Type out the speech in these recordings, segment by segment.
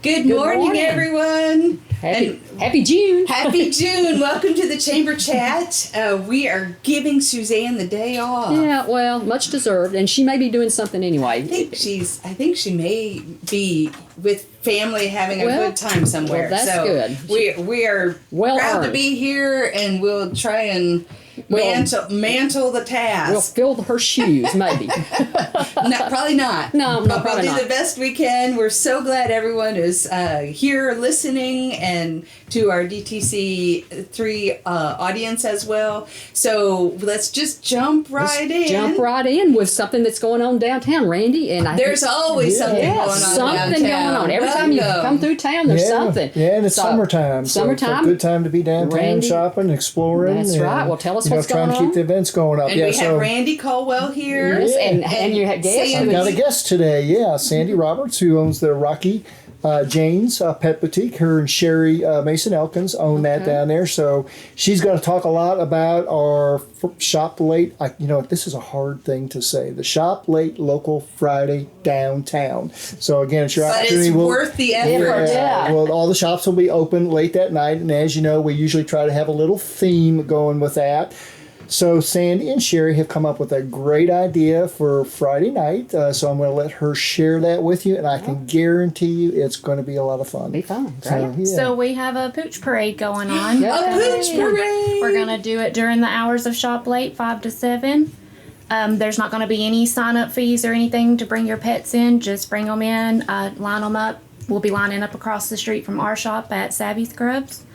Good morning, everyone. Happy June. Happy June. Welcome to the Chamber Chat. We are giving Suzanne the day off. Yeah, well, much deserved, and she may be doing something anyway. I think she may be with family having a good time somewhere. Well, that's good. We are proud to be here, and we'll try and mantle the task. We'll fill her shoes, maybe. No, probably not. No, but probably we'll do not. the best we can. We're so glad everyone is here listening, and to our DTC 3 audience as well. So let's just jump right in with something that's going on downtown, Randy. And there's always something going on something downtown. going on. Every time you come through town, there's something. Yeah, and it's summertime. So it's a good time to be downtown, Randy, shopping, exploring. That's right. Well, tell us what's going on. Trying to keep the events going up. And we have Randy Colwell here. Yes, and you have guests. I've got a guest today, Sandy Roberts, who owns the Rocky Jane's Pet Boutique. Her and Sherry Mason Elkins own that down there. So she's going to talk a lot about our Shop Late. This is a hard thing to say. The Shop Late Local Friday Downtown. So again, it's your opportunity. But it's worth the effort. Well, all the shops will be open late that night. And as you know, we usually try to have a little theme going with that. So Sandy and Sherry have come up with a great idea for Friday night. So I'm going to let her share that with you, and I can guarantee you it's going to be a lot of fun. Be fun, right? So we have a pooch parade going on. A pooch parade! We're going to do it during the hours of Shop Late, 5 to 7. There's not going to be any sign-up fees or anything to bring your pets in. Just bring them in, line them up. We'll be lining up across the street from our shop at Savvy Scrubs.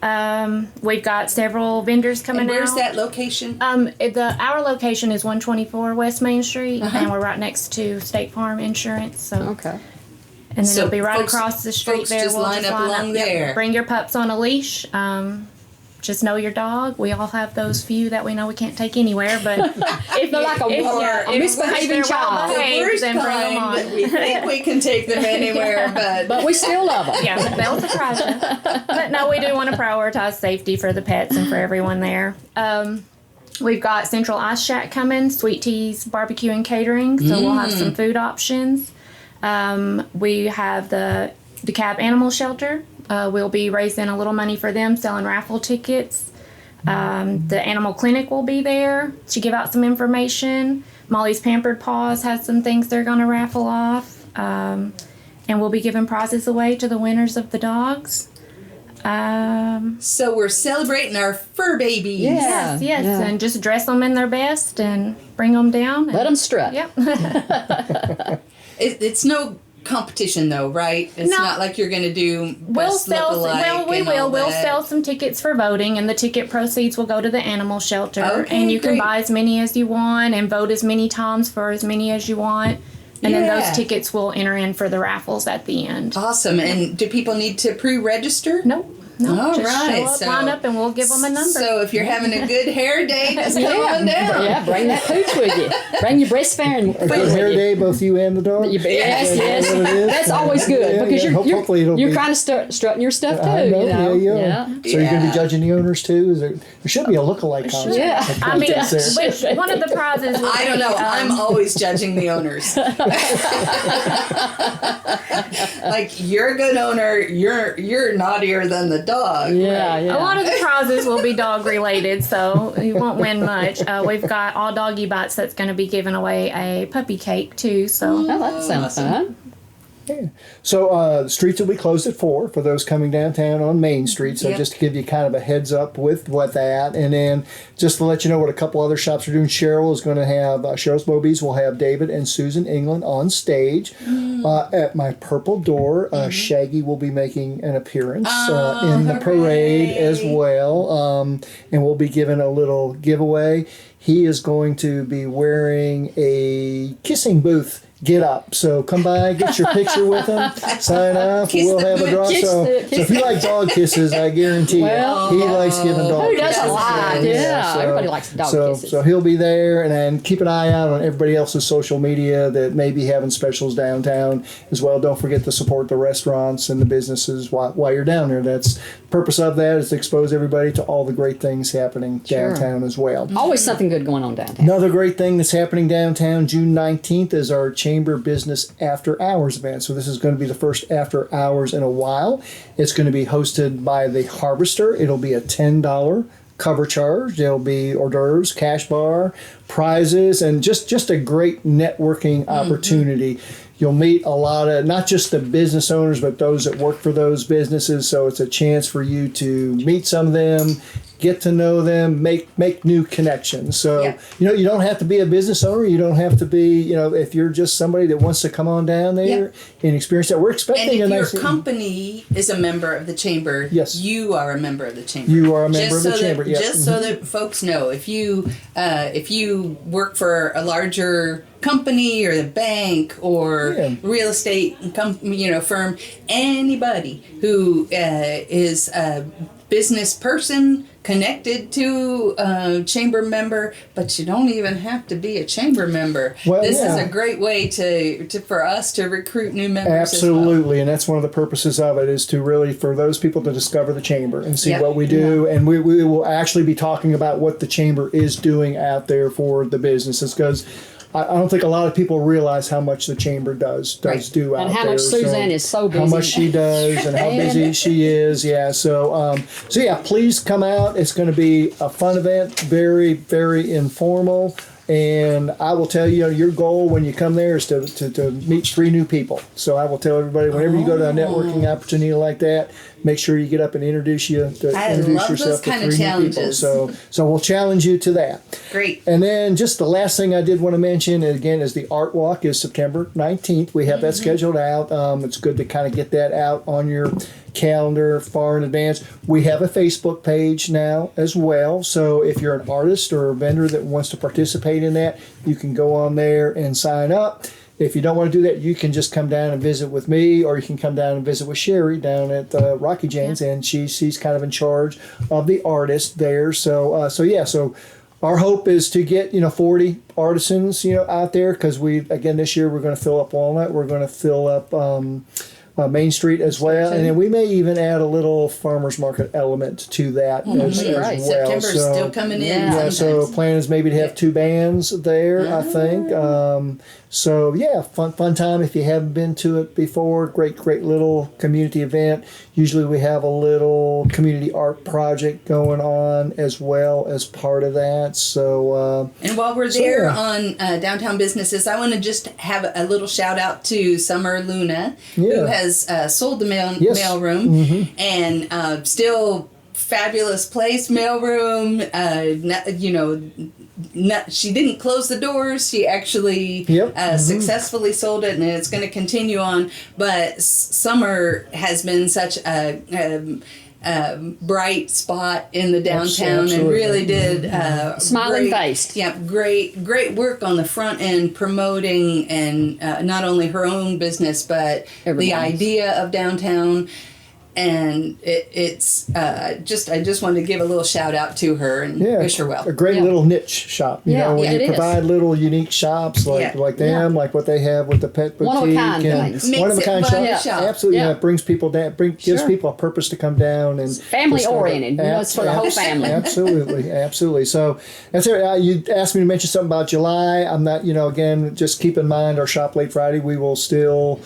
We've got several vendors coming out. Where's that location? Our location is 124 West Main Street, and we're right next to State Farm Insurance. So and then it'll be right across the street there. Just line up along there. Yep. Bring your pups on a leash. Just know your dog. We all have those few that we know we can't take anywhere, but if they're like a misbehaving child, then bring them on. We think we can take them anywhere, but we still love them. Yeah, they'll surprise you. But no, we do want to prioritize safety for the pets and for everyone there. We've got Central Ice Shack coming, Sweet Tea's Barbecue and Catering, so we'll have some food options. We have the DeKalb Animal Shelter. We'll be raising a little money for them, selling raffle tickets. The Animal Clinic will be there to give out some information. Molly's Pampered Paws has some things they're going to raffle off. And we'll be giving prizes away to the winners of the dogs. So we're celebrating our fur babies. Yes, and just dress them in their best and bring them down. Let them strut. Yep. It's no competition though, right? It's not like you're going to do best look-alike. Well, we will. We'll sell some tickets for voting, and the ticket proceeds will go to the animal shelter. Okay, and you can buy as many as you want and vote as many times for as many as you want. And then those tickets will enter in for the raffles at the end. Awesome. And do people need to pre-register? Nope. No, just show up, line up, and we'll give them a number. So if you're having a good hair day, just come on down. Yeah, bring that pooch with you. Bring your breastfeeding A good hair day, both you and the dog? Yes. That's always good because you're kind of strutting your stuff too. I know, Yeah. So you're going to be judging the owners too? There should be a look-alike contest. Yeah. I mean, one of the prizes I don't know. I'm always judging the owners. Like, you're a good owner. You're naughtier than the dog. Yeah. A lot of the prizes will be dog related, so you won't win much. We've got All Doggy Bites that's going to be giving away a puppy cake too. So that sounds fun. Yeah. So the streets will be closed at 4 for those coming downtown on Main Street. So just to give you kind of a heads up with what that. And then just to let you know what a couple other shops are doing. Cheryl is going to have, Cheryl's Mobies will have David and Susan England on stage. At my Purple Door, Shaggy will be making an appearance in the parade as well. And we'll be giving a little giveaway. He is going to be wearing a kissing booth get up. So come by, get your picture with him, sign up. We'll have a draw. So if you like dog kisses, I guarantee you, he likes giving dog kisses. Who doesn't like? Yeah, everybody likes dog kisses. So he'll be there, and then keep an eye out on everybody else's social media that may be having specials downtown as well. Don't forget to support the restaurants and the businesses while you're down there. That's the purpose of that, is to expose everybody to all the great things happening downtown as well. Always something good going on downtown. Another great thing that's happening downtown, June 19th, is our Chamber Business After Hours event. So this is going to be the first after hours in a while. It's going to be hosted by the Harvester. It'll be a $10 cover charge. There'll be hors d'oeuvres, cash bar, prizes, and just a great networking opportunity. You'll meet a lot of, not just the business owners, but those that work for those businesses. So it's a chance for you to meet some of them, get to know them, make new connections. So, you don't have to be a business owner. You don't have to be, if you're just somebody that wants to come on down there and experience that. We're expecting and if your company is a member of the chamber, you are a member of the chamber. You are a member of the chamber, Just so that folks know, if you work for a larger company or the bank or real estate firm, anybody who is a business person connected to a chamber member, but you don't even have to be a chamber member. Well, this is a great way for us to recruit new members. Absolutely, and that's one of the purposes of it, is to really, for those people to discover the chamber and see what we do. And we will actually be talking about what the chamber is doing out there for the businesses, because I don't think a lot of people realize how much the chamber does do out there. And how much Suzanne is so busy. How much she does and how busy she is. Yeah. So please come out. It's going to be a fun event, very, very informal. And I will tell you, your goal when you come there is to meet 3 new people. So I will tell everybody, whenever you go to a networking opportunity like that, make sure you get up and introduce yourself to 3 new people. So we'll challenge you to that. Great. And then just the last thing I did want to mention, again, is the Art Walk is September 19th. We have that scheduled out. It's good to kind of get that out on your calendar far in advance. We have a Facebook page now as well. So if you're an artist or a vendor that wants to participate in that, you can go on there and sign up. If you don't want to do that, you can just come down and visit with me, or you can come down and visit with Sherry down at Rocky Jane's, and she's kind of in charge of the artists there. So our hope is to get 40 artisans out there, because this year we're going to fill up Walnut, we're going to fill up Main Street as well, and then we may even add a little farmers market element to that as well. September's still coming in. Yeah, so plan is maybe to have 2 bands there, I think. Fun time if you haven't been to it before. Great little community event. Usually we have a little community art project going on as well as part of that. So and while we're there on Downtown Businesses, I want to just have a little shout out to Summer Luna, who has sold the mailroom, and still fabulous place, mailroom. She didn't close the doors. She actually successfully sold it, and it's going to continue on. But Summer has been such a bright spot in the downtown, and really did smiling face. Yeah, great work on the front end, promoting and not only her own business but the idea of downtown. And I just wanted to give a little shout out to her and wish her well. A great little niche shop. You know, when you provide little unique shops like them, like what they have with the pet boutique. One of a kind shops. Absolutely. Yeah. It brings people down, gives people a purpose to come down. And family oriented. It's for the whole family. Absolutely. So that's it. You asked me to mention something about July. I'm not, again, just keep in mind our Shop Late Friday. We will still,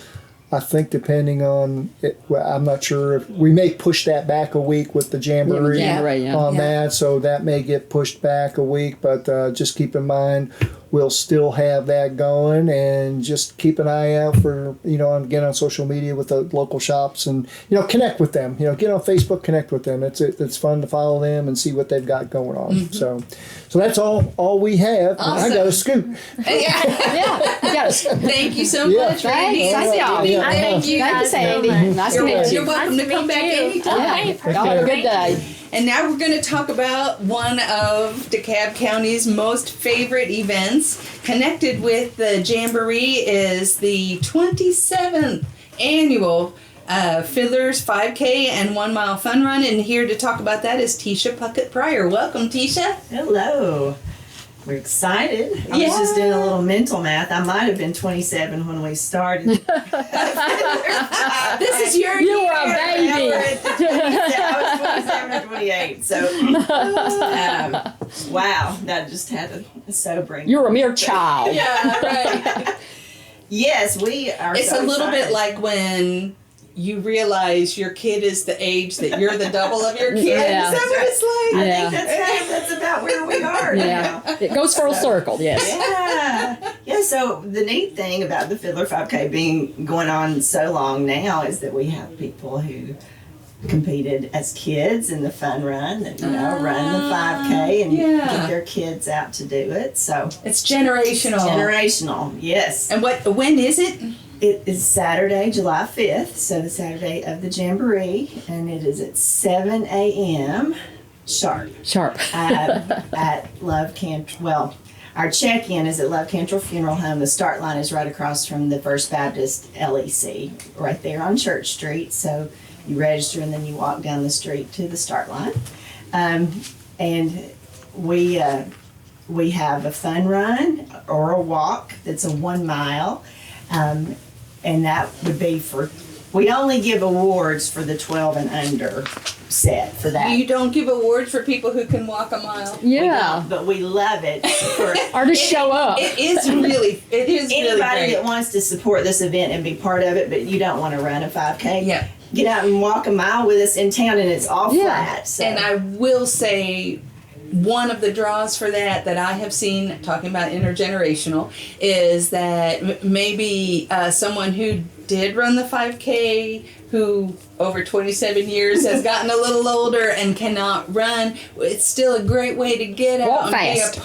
I think, depending on it, I'm not sure if we may push that back a week with the Jamboree on that, so that may get pushed back a week, but just keep in mind we'll still have that going, and just keep an eye out for, again, on social media with the local shops, and, connect with them. Get on Facebook, connect with them. It's fun to follow them and see what they've got going on. So that's all we have. Awesome. I got a scoop. Thank you so much, Randy. Thank you guys so much. Nice to meet you. You're welcome to come back anytime. Y'all have a good day. And now we're going to talk about one of DeKalb County's most favorite events. Connected with the Jamboree is the 27th annual Fiddlers 5K and 1 Mile Fun Run. And here to talk about that is Tisha Puckett Pryor. Welcome, Tisha. Hello. We're excited. I was just doing a little mental math. I might have been 27 when we started. This is your year. You were a baby. I was 27 or 28. So, wow, that just had a sobering. You're a mere child. Yeah, right. Yes, we are. It's so a little excited. bit like when you realize your kid is the age that you're the double of your kid. Yeah. Is that what it's like? I Yeah. think that's about where we are. Yeah. Now. It goes full circle, yes. Yeah. So the neat thing about the Fiddler 5K being going on so long now is that we have people who competed as kids in the fun run that run the 5K and get their kids out to do it. So It's generational. generational, yes. And when is it? It is Saturday, July 5th, so the Saturday of the Jamboree, and it is at 7 a.m. sharp Sharp. at Love Cantrell. Well, our check-in is at Love Cantrell Funeral Home. The start line is right across from the First Baptist LEC, right there on Church Street. So you register and then you walk down the street to the start line. And we have a fun run or a walk that's a 1 mile. And that would be we only give awards for the 12 and under set for that. You don't give awards for people who can walk a mile. We Yeah. don't, but we love it. For Or just show up. It is really anybody great. that wants to support this event and be part of it, but you don't want to run a 5K, Yeah. get out and walk a mile with us in town, and it's all flat. So. And I will say, one of the draws for that I have seen, talking about intergenerational, is that maybe someone who did run the 5K, who over 27 years has gotten a little older and cannot run, it's still a great way to get out Walk and fast.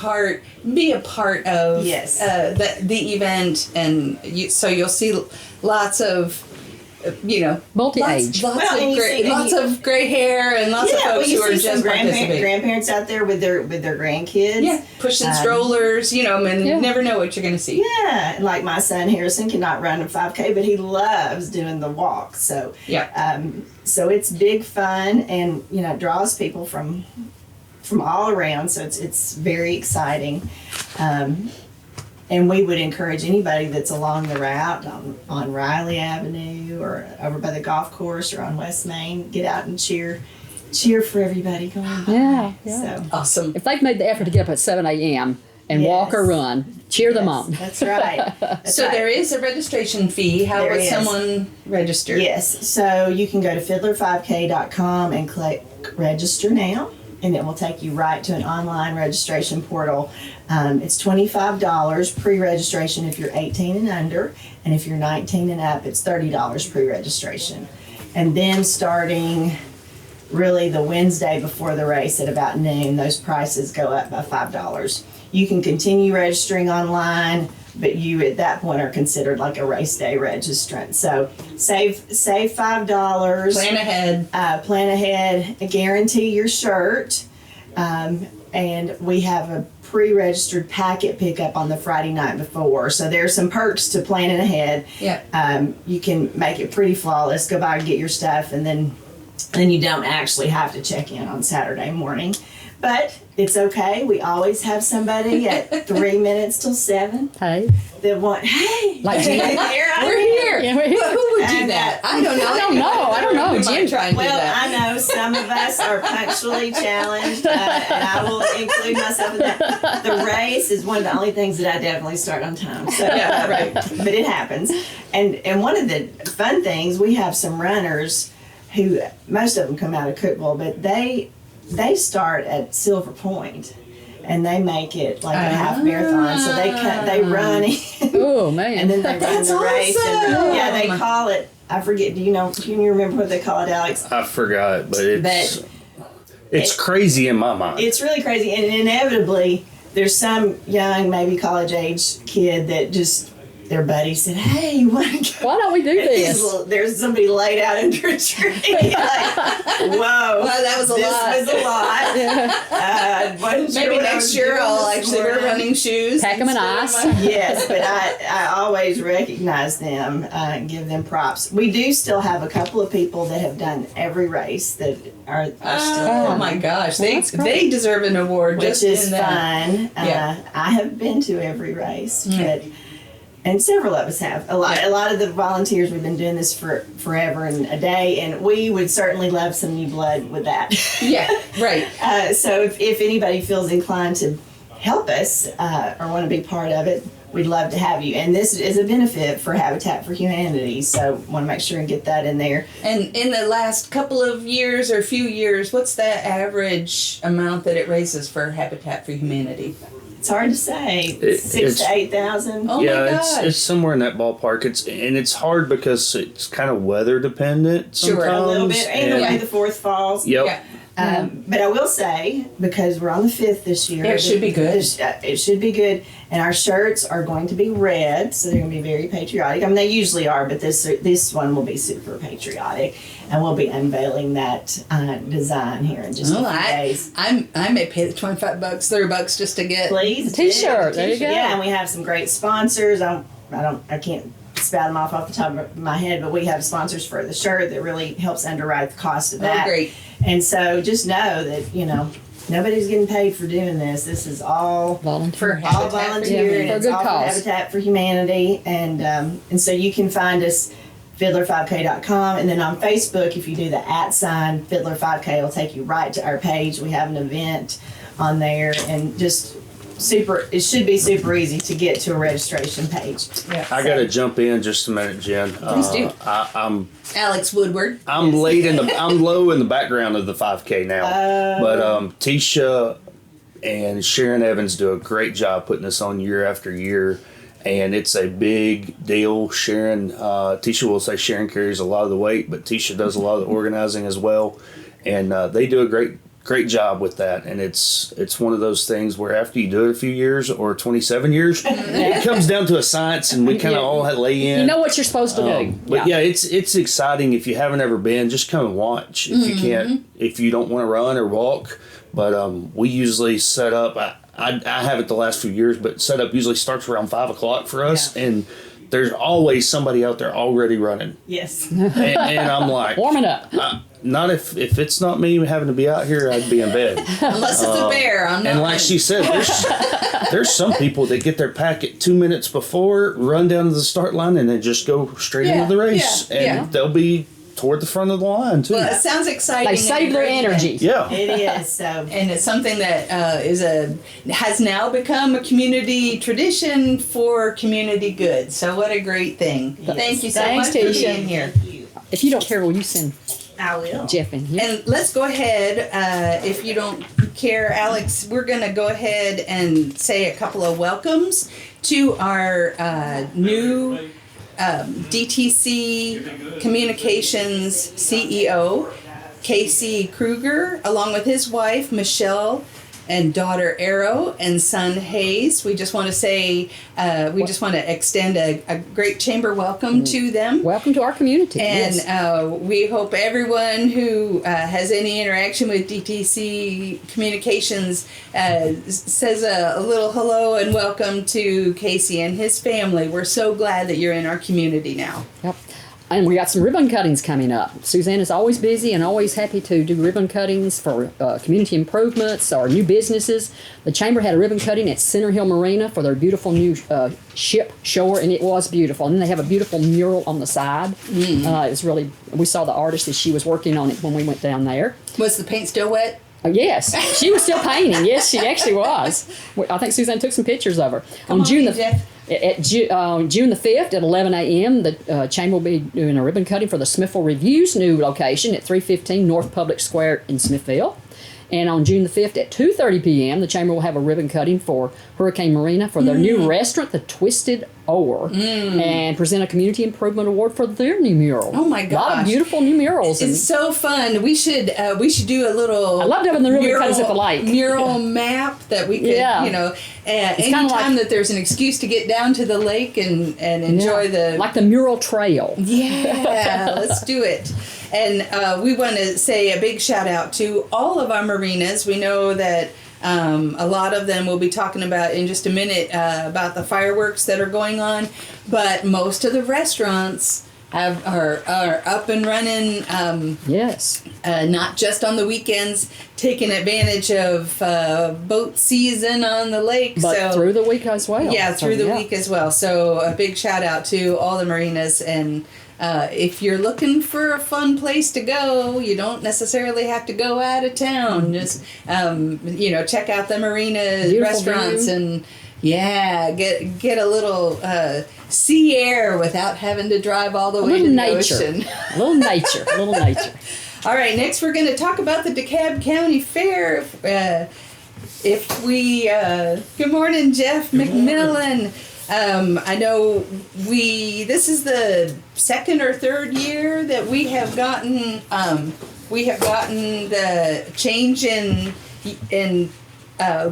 be a part of Yes. the event, and so you'll see lots of Multi-age. lots of gray hair and lots of folks who are just participating. grandparents out there with their grandkids. Yeah, pushing strollers, and Yeah. you never know what you're going to see. Yeah, and like my son Harrison cannot run a 5K, but he loves doing the walk. So so it's big fun, and draws people from all around. So it's very exciting. And we would encourage anybody that's along the route on Riley Avenue or over by the golf course or on West Main, get out and cheer for everybody going by. Yeah. So Awesome. If they've made the effort to get up at 7 a.m. and walk or Yes. run, cheer them yes, on. That's right. That's So right. there is a registration fee. How There would is. someone register? Yes, so you can go to fiddler5k.com and click register now, and it will take you right to an online registration portal. It's $25 pre-registration if you're 18 and under, and if you're 19 and up, it's $30 pre-registration. And then starting really the Wednesday before the race at about noon, those prices go up by $5. You can continue registering online, but you at that point are considered like a race day registrant. So save $5. Plan ahead. Guarantee your shirt. And we have a pre-registered packet pickup on the Friday night before. So there's some perks to planning ahead. Yeah. You can make it pretty flawless. Go by and get your stuff, and then you don't actually have to check in on Saturday morning. But it's okay. We always have somebody at 3 minutes till 7 Hey. that want, hey, Like Jim. We're here. Yeah, we're here. Who would do And, that? I don't know. I don't know. We might Jim. try and do Well, that. I know some of us are punctually challenged, and I will include myself in that. The race is one of the only things that I definitely start on time. So, Yeah, right. But it happens. And one of the fun things, we have some runners who, most of them come out of Cookeville, but they start at Silver Point. And they make it like a half marathon, so they run in, Oh, man. and then they run That's the race. And, awesome. yeah, they call it. I forget. Can you remember what they call it, Alex? I forgot, but it's But crazy in my mind. it's really crazy, and inevitably there's some young, maybe college age kid that just their buddy said, "Hey, you want to go?" Why don't we do this? There's somebody laid out under a tree. Like, whoa, that was a lot. This was a lot. Wasn't sure Maybe what I next was year doing I'll this actually wear morning. running shoes. Pack 'em in instead of ice. Yes, but I always recognize them and give them props. We do still have a couple of people that have done every race that are still Oh coming, my gosh, that's great. they deserve an award which just is in that. fun. Yeah. I have been to every race, and several of us have. A lot of the volunteers, we've been doing this for forever and a day, and we would certainly love some new blood with that. Yeah, right. So if anybody feels inclined to help us or want to be part of it, we'd love to have you. And this is a benefit for Habitat for Humanity, so want to make sure and get that in there. And in the last couple of years or few years, what's the average amount that it raises for Habitat for Humanity? It's hard to say. 6,000 to 8,000. Oh yeah, my gosh. it's somewhere in that ballpark. It's hard because it's kind of weather dependent sometimes. Sure, a little bit, and the way the 4th falls. Yep. Yeah. But I will say, because we're on the 5th this year, It should be good. It should be good, and our shirts are going to be red, so they're going to be very patriotic. I mean, they usually are, but this one will be super patriotic, and we'll be unveiling that design here in just a few days. I may pay the $25, $30 just to get Please, a t-shirt. There you go. Yeah, and we have some great sponsors. I can't spout them off the top of my head, but we have sponsors for the shirt that really helps underwrite the cost of that. Oh, great. And so just know that, nobody's getting paid for doing this. This is all Volunteer. all volunteer, and for a it's good all cause. for Habitat for Humanity. And so you can find us fiddler5k.com, and then on Facebook, if you do the @ fiddler5k, it'll take you right to our page. We have an event on there, and just it should be super easy to get to a registration page. Yeah. I got to jump in just a minute, Jen. Please do. I'm Alex Woodward. I'm I'm low in the background of the 5K now, but Tisha and Sharon Evans do a great job putting this on year after year, and it's a big deal. Tisha will say Sharon carries a lot of the weight, but Tisha does a lot of the organizing as well, and they do a great job with that. And it's one of those things where after you do it a few years or 27 years, it comes down to a science, and we kind of all lay in. You know what you're supposed to do. But yeah, it's exciting. If you haven't ever been, just come and watch. If you can't, if you don't want to run or walk, but we usually set up. I haven't the last few years, but setup usually starts around 5 o'clock for us, and there's always somebody out there already running. Yes. And I'm like, Warming up. not if it's not me having to be out here, I'd be in bed. Unless it's a bear, I'm not. And like she said, there's some people that get their packet 2 minutes before, run down to the start line, and then just go straight into the race. And they'll be toward the front of the line too. Well, it sounds exciting. They save their energy. Yeah. It is. So. And it's something that has now become a community tradition for community good. So what a great thing. Yes. Thank you so Thanks, much for Tisha. being here. If you don't care, will you send I will. Jeff in here? And let's go ahead, if you don't care, Alex, we're going to go ahead and say a couple of welcomes to our new DTC Communications CEO, Casey Kruger, along with his wife, Michelle, and daughter Arrow, and son Hayes. We just want to say, we just want to extend a great chamber welcome to them. Welcome to our community. And yes. We hope everyone who has any interaction with DTC Communications says a little hello and welcome to Casey and his family. We're so glad that you're in our community now. Yep. And we got some ribbon cuttings coming up. Suzanne is always busy and always happy to do ribbon cuttings for community improvements or new businesses. The Chamber had a ribbon cutting at Center Hill Marina for their beautiful new ship shore, and it was beautiful. And then they have a beautiful mural on the side. It was really, we saw the artist as she was working on it when we went down there. Was the paint still wet? Yes, she was still painting. Yes, she actually was. I think Suzanne took some pictures of her. On June the 5th at 11 a.m., the Chamber will be doing a ribbon cutting for the Smithville Review's new location at 315 North Public Square in Smithville. And on June the 5th at 2:30 p.m., the Chamber will have a ribbon cutting for Hurricane Marina for their new restaurant, the Twisted Oar, and present a Community Improvement Award for their new mural. Oh my gosh. A lot of gosh. beautiful new murals. It's so fun. We should do a little. I love having the ribbon cuttings at the lake. Mural map that we could, anytime that there's an excuse to get down to the lake and enjoy the. Like the mural trail. Yeah, let's do it. And we want to say a big shout out to all of our marinas. We know that a lot of them we'll be talking about in just a minute about the fireworks that are going on, but most of the restaurants are up and running. Yes. Not just on the weekends, taking advantage of boat season on the lake. But through the week as well. Yeah, through the week as well. So a big shout out to all the marinas. And if you're looking for a fun place to go, you don't necessarily have to go out of town. Just check out the marinas, Beautiful restaurants, view. and Yeah, get a little sea air without having to drive all the way to the ocean. A little nature. A little nature. All right, next we're going to talk about the DeKalb County Fair. Good morning, Jeff McMillan. I know this is the second or third year that we have gotten the change in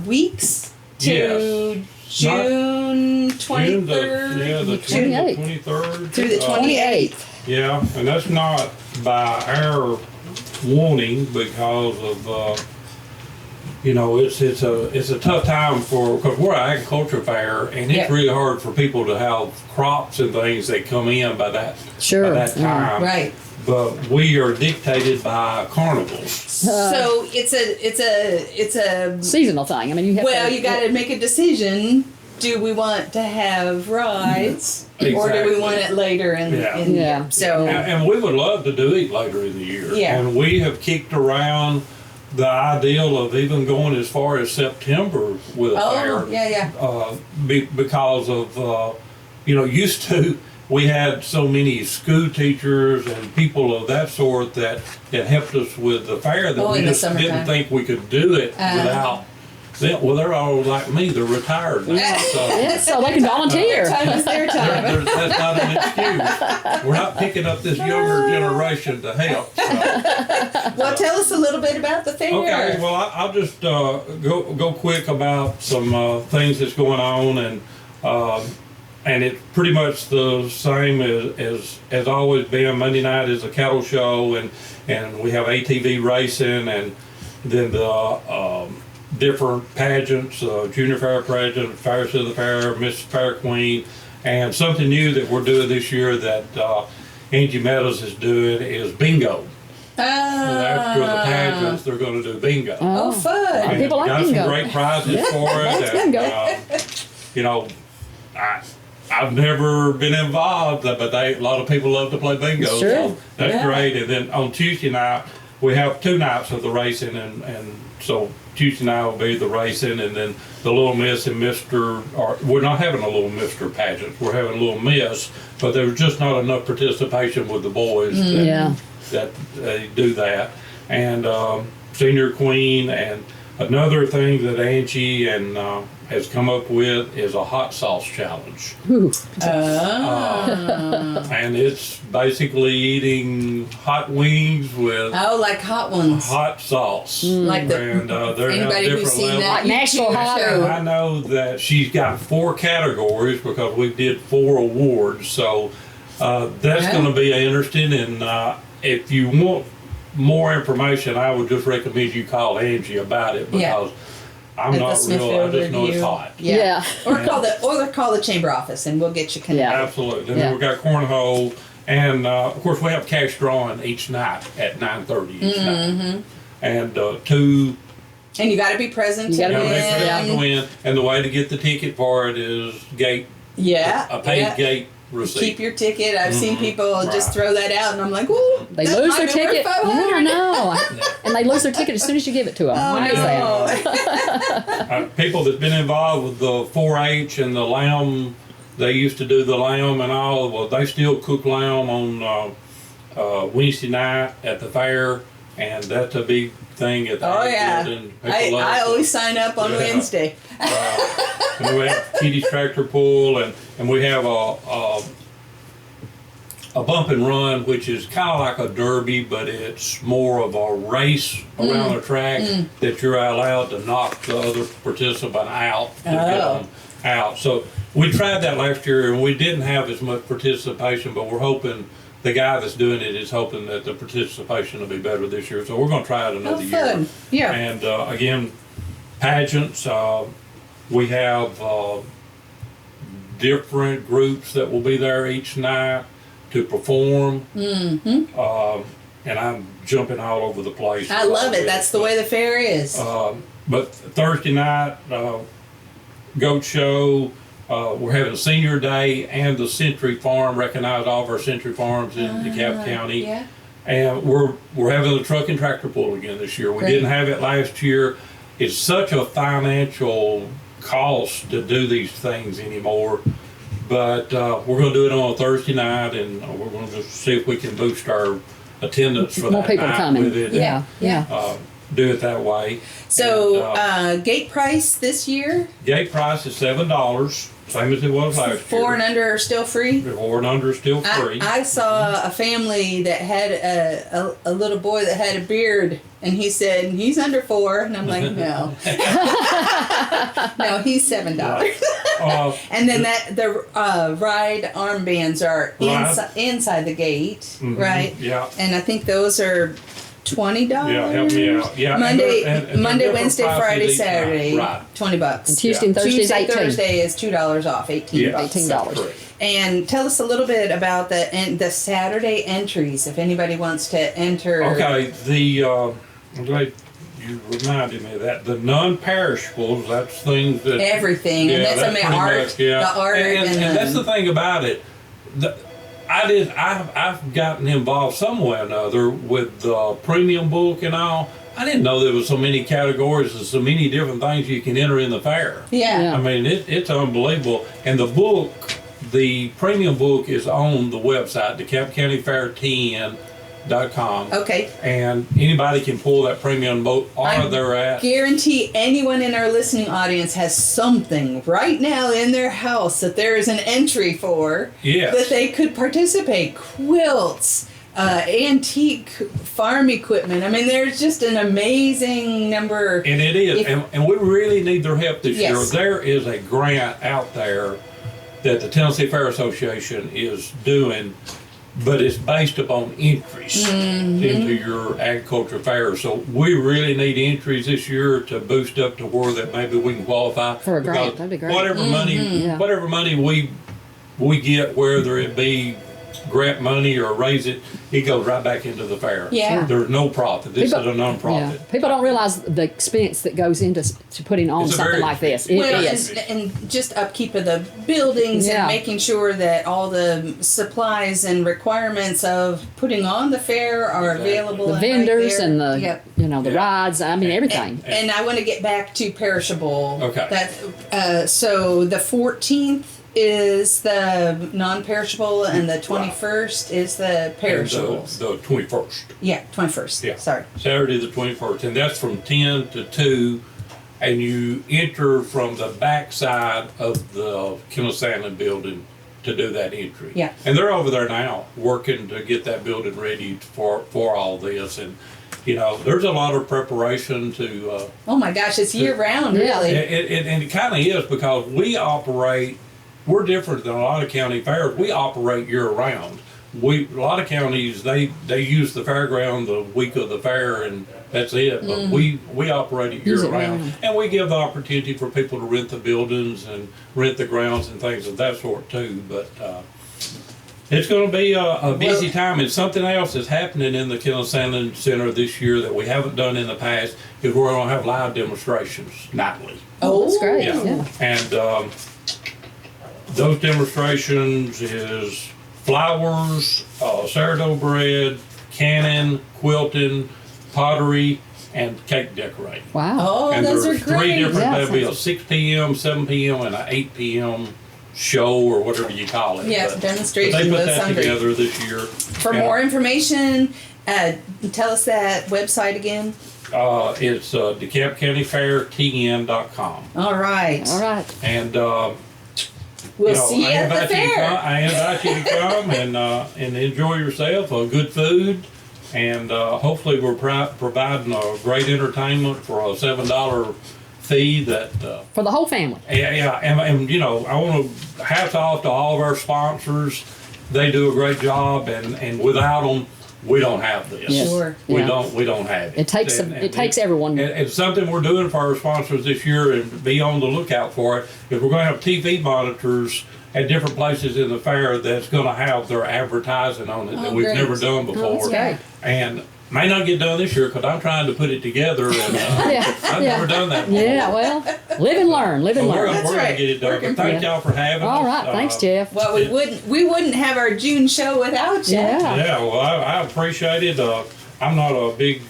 weeks to June 23rd. The 23rd. Through the 28th. Yeah, and that's not by our wanting because of, it's a tough time because we're an agriculture fair and it's really hard for people to have crops and things that come in by that time. Right. But we are dictated by carnivals. So it's a seasonal thing. I mean, you got to make a decision. Do we want to have rides, or do we want it later in the year? So, and we would love to do it later in the year. Yeah. And we have kicked around the ideal of even going as far as September with a fair. Because of used to. We had so many school teachers and people of that sort that helped us with the fair that we just didn't think we could do it without them. Well, they're all like me. They're retired now. So they can volunteer. Their time is their time. That's not an excuse. We're not picking up this younger generation to help. So. Well, tell us a little bit about the fair. Okay, well, I'll just go quick about some things that's going on, and it's pretty much the same as always been. Monday night is a cattle show, and we have ATV racing, and then the different pageants, junior fair pageant, Fairest of the Fair, Miss Fair Queen, and something new that we're doing this year that Angie Meadows is doing is bingo. After the pageants, they're going to do bingo. Oh, fun! And people like got bingo. some great prizes for it. And, I've never been involved, but a lot of people love to play bingo. Sure. So that's great. And then on Tuesday night, we have 2 nights of the racing, and so Tuesday night will be the racing, and then the Little Miss and we're not having a Little Mister pageant. We're having a Little Miss, but there's just not enough participation with the boys that they do that. And Senior Queen, and another thing that Angie and has come up with is a hot sauce challenge. And it's basically eating hot wings with like hot ones, hot sauce. Like and they're anybody who's seen that National Hot. I know that she's got 4 categories because we did 4 awards, so that's going to be interesting. And if you want more information, I would just recommend you call Angie about it because I'm not real. I just know it's hot. Yeah. Or call the chamber office, and we'll get you connected. Yeah. Absolutely. And then we've got cornhole, and of course we have cash drawing each night at 9:30 each night, and 2. And you got to be present to win. And the way to get the ticket for it is a paid gate receipt. Keep your ticket. I've seen people just throw that out, and I'm like, ooh, they lose their ticket. I know. And they lose their ticket as soon as you give it to them. People that's been involved with the 4-H and the lamb, they used to do the lamb and all. Well, they still cook lamb on Wednesday night at the fair, and that's a big thing at the building. I always sign up on Wednesday. And we have Kitty's Tractor Pull, and we have a bump and run, which is kind of like a derby, but it's more of a race around the track that you're allowed to knock the other participant out to get them out. So we tried that last year, and we didn't have as much participation, but we're hoping the guy that's doing it is hoping that the participation will be better this year. So we're going to try it another year. Yeah. And again, pageants. We have different groups that will be there each night to perform. And I'm jumping all over the place. I love it. That's the way the fair is. But Thursday night, goat show. We're having a senior day, and the Century Farm, recognize all of our Century Farms in DeKalb County. Yeah. And we're having the truck and tractor pull again this year. We didn't have it last year. It's such a financial cost to do these things anymore. But we're going to do it on a Thursday night, and we're going to just see if we can boost our attendance for More that people night coming. with it. Yeah, yeah. Do it that way. So And, gate price this year, gate price is $7, same as it was last year. 4 and under are still free. 4 and under is still free. I saw a family that had a little boy that had a beard, and he said he's under 4, and I'm like, no, no, he's $7. And then the ride armbands are inside the gate, right? Yeah. And I think those are $20. Yeah, help me out. Yeah, Monday, and Monday, different Wednesday, prices Friday, each night. Saturday, Right. $20. And Tuesday and Thursday is Tuesday, 18. Thursday is $2 off, $18. Yeah, $18. that's correct. And tell us a little bit about the Saturday entries, if anybody wants to enter. Okay, I'm glad you reminded me of that. The non-perishables, that's things that... Everything, and that's pretty art, much, yeah. the art, and that's the thing about it. I've gotten involved some way or another with the premium book and all. I didn't know there was so many categories and so many different things you can enter in the fair. Yeah. I mean, it's unbelievable. And the book, the premium book, is on the website, DeKalb County Fair TN.com. Okay. And anybody can pull that premium book or they're at. Guarantee anyone in our listening audience has something right now in their house that there is an entry for Yes. that they could participate. Quilts, antique farm equipment. I mean, there's just an amazing number. And it is, and we really need their help this year. Yes. There is a grant out there that the Tennessee Fair Association is doing, but it's based upon entries Mm-hmm. into your agriculture fair. So we really need entries this year to boost up to where that maybe we can qualify For a grant, because that'd be great. Whatever money, Yeah. whatever money we get, whether it be grant money or raise it, it goes right back into the fair. Yeah. There's no profit. This People- is a non-profit. Yeah. People don't realize the expense that goes into to putting on It's a something very like this. It Well, is. and just upkeep of the buildings Yeah. and making sure that all the supplies and requirements of putting on the fair are Exactly. available. The and vendors right there. and the Yep. the rides. I mean everything. And I want to get back to perishable. Okay. So the 14th is the non-perishable, and the 21st is the perishables. The 21st. Yeah, 21st. Yeah. Sorry. Saturday the 21st. And that's from 10 to 2. And you enter from the back side of the Kennel Sandlin building to do that entry. Yeah. And they're over there now working to get that building ready for all this. And, you know, there's a lot of preparation to... Oh my gosh, it's year round, Yeah. really. and it kind of is because we're different than a lot of county fairs. We operate year round. A lot of counties, they use the fairground the week of the fair and that's it. But we operate it Use year it round. round. And we give the opportunity for people to rent the buildings and rent the grounds and things of that sort too. But it's going to be a busy time. And something else that's happening in the Kennel Sandlin Center this year that we haven't done in the past is we're going to have live demonstrations nightly. Oh, that's great. Yeah. Yeah. And those demonstrations is flowers, sourdough bread, canning, quilting, pottery, and cake decorating. Wow. Oh, And those are there's three great. different, Yeah, there'll be a sounds- 6 p.m., 7 p.m., and an 8 p.m. show or whatever you call it. Yeah, But demonstration. they put Those that sound great. together this year. For more information, tell us that website again. It's DeKalb County Fair TN.com. All right. All right. And We'll you know, see you at the fair. I invite you to come and enjoy yourself, good food, and hopefully we're providing a great entertainment for a $7 fee that. For the whole family. Yeah, and you know, I want to hats off to all of our sponsors. They do a great job, and without them, we don't have this. Yes. Sure. We Yeah. don't have it. It takes And it takes everyone. and it's something we're doing for our sponsors this year, and be on the lookout for it. If we're going to have TV monitors at different places in the fair, that's going to have their advertising on it that we've great. never done before. that's great. And may not get done this year because I'm trying to put it together, and Yeah. I've Yeah. never done that before. Yeah. Well, live and learn. Live and But we're learn. gonna, That's we're gonna right. get it done. Working But thank for y'all for having All us. right. Thanks, Jeff. Well, we wouldn't have our June show without you. Yeah. Yeah, well, I appreciate it. I'm not a big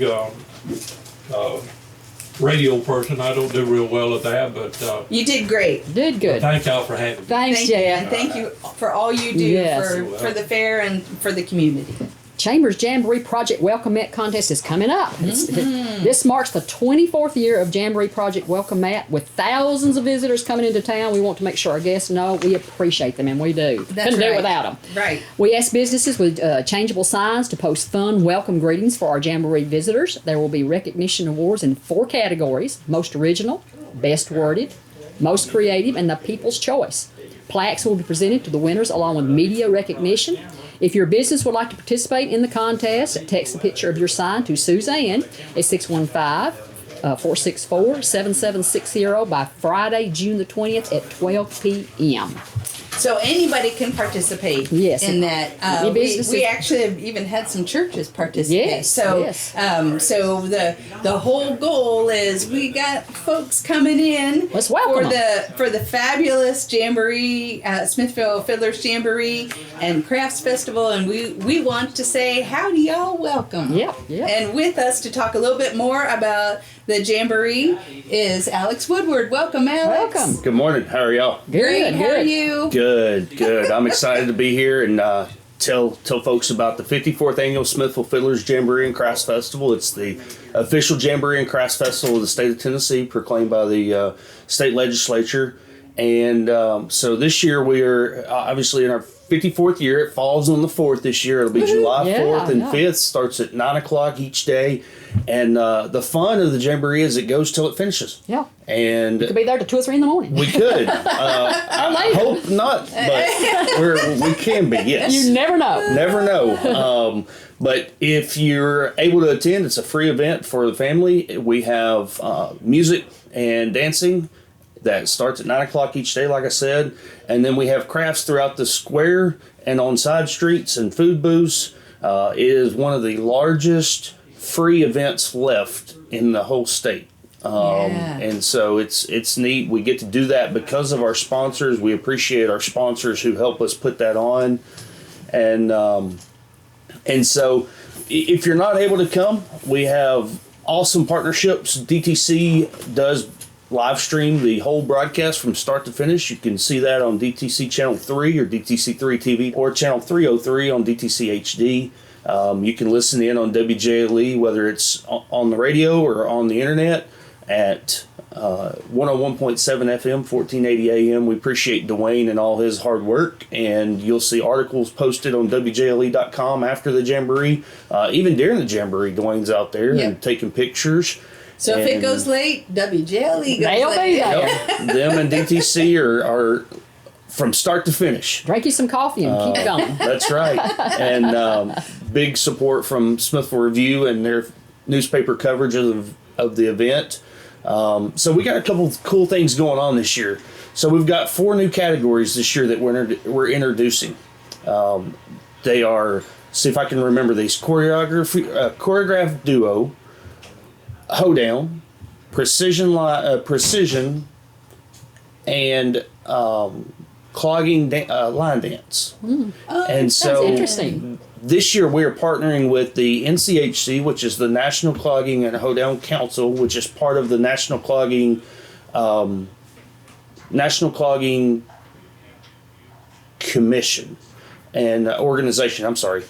radio person. I don't do real well at that, but You did great. Did good. thank y'all for having me. Thanks, Thank you, Jeff. and thank you for all you do Yes. for the fair and for the community. Chamber's Jamboree Project Welcome Mat contest is coming up. This marks the 24th year of Jamboree Project Welcome Mat. With thousands of visitors coming into town, we want to make sure our guests know we appreciate them, and we do. That's Couldn't do right. it without them. Right. We ask businesses with changeable signs to post fun welcome greetings for our Jamboree visitors. There will be recognition awards in 4 categories: Most Original, Best Worded, Most Creative, and the People's Choice. Plaques will be presented to the winners along with media recognition. If your business would like to participate in the contest, text a picture of your sign to Suzanne at 615-464-7760 by Friday, June the 20th at 12 p.m. So anybody can participate Yes. in that. Any businesses- We actually have even had some churches participate. Yes, So, yes. so the whole goal is we got folks coming in. Let's welcome for the fabulous Jamboree, Smithville Fiddlers Jamboree and Crafts Festival, and we want to say howdy, y'all, welcome. Yep, yep. And with us to talk a little bit more about the Jamboree is Alex Woodward. Welcome, Alex. Welcome. Good morning. How are y'all? Great. How are good. you? Good. I'm excited to be here and tell folks about the 54th annual Smithville Fiddlers Jamboree and Crafts Festival. It's the official Jamboree and Crafts Festival of the state of Tennessee, proclaimed by the state legislature. And so this year we are obviously in our 54th year. It falls on the 4th this year. It'll be July 4th and 5th. Starts at 9 o'clock each day. And the fun of the Jamboree is it goes till it finishes. Yeah. And Could be there till 2 or 3 in the morning. we could. I hope not, but we can be, yes. You never know. Never know. But if you're able to attend, it's a free event for the family. We have music and dancing that starts at 9 o'clock each day, like I said. And then we have crafts throughout the square and on side streets and food booths. It is one of the largest free events left in the whole state. And so it's neat. We get to do that because of our sponsors. We appreciate our sponsors who help us put that on. And so if you're not able to come, we have awesome partnerships. DTC does live stream the whole broadcast from start to finish. You can see that on DTC Channel 3 or DTC 3 TV or Channel 303 on DTC HD. You can listen in on WJLE, whether it's on the radio or on the internet at 101.7 FM, 1480 AM. We appreciate Dwayne and all his hard work, and you'll see articles posted on WJLE.com after the Jamboree. Even during the Jamboree, Dwayne's out there and taking pictures. So if it goes late, WJLE goes They'll late. be there. Them and DTC are from start to finish. Drink you some coffee and keep going. That's right. And big support from Smithville Review and their newspaper coverage of the event. So we got a couple of cool things going on this year. So we've got 4 new categories this year that we're introducing. They are, see if I can remember these, choreographed duo, hoedown, precision, and clogging line dance. And so Interesting. this year we are partnering with the NCHC, which is the National Clogging and Hoedown Council, which is part of the National Clogging Commission and organization. I'm sorry.